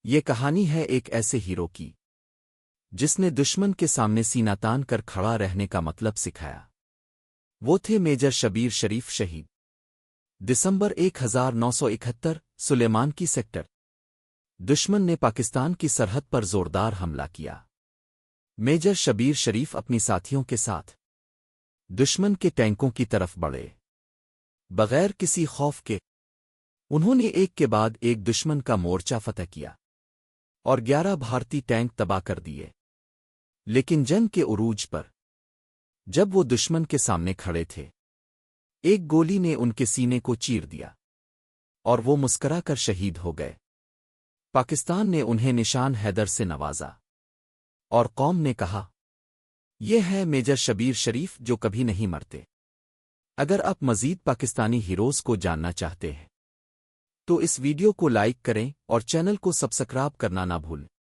یہ کہانی ہے ایک ایسے ہیرو کی جس نے دشمن کے سامنے سینہ تان کر کھڑا رہنے کا مطلب سکھایا۔ وہ تھے میجر شبیر شریف شہید۔ دسمبر 1971 سلیمان کی سیکٹر۔ دشمن نے پاکستان کی سرحد پر زوردار حملہ کیا۔ میجر شبیر شریف اپنی ساتھیوں کے ساتھ دشمن کے ٹینکوں کی طرف بڑھے۔ بغیر کسی خوف کے انہوں نے ایک کے بعد ایک دشمن کا مورچہ فتح کیا اور 11 بھارتی ٹینک تباہ کر دیے۔ لیکن جنگ کے عروج پر جب وہ دشمن کے سامنے کھڑے تھے، ایک گولی نے ان کے سینے کو چیر دیا اور وہ مسکرا کر شہید ہو گئے۔ پاکستان نے انہیں نشان حیدر سے نوازا اور قوم نے کہا، یہ ہے میجر شبیر شریف جو کبھی نہیں مرتے۔ اگر آپ مزید پاکستانی ہیروز کو جاننا چاہتے ہیں تو اس ویڈیو کو لائک کریں اور چینل کو سبسکرائب کرنا نہ بھولیں۔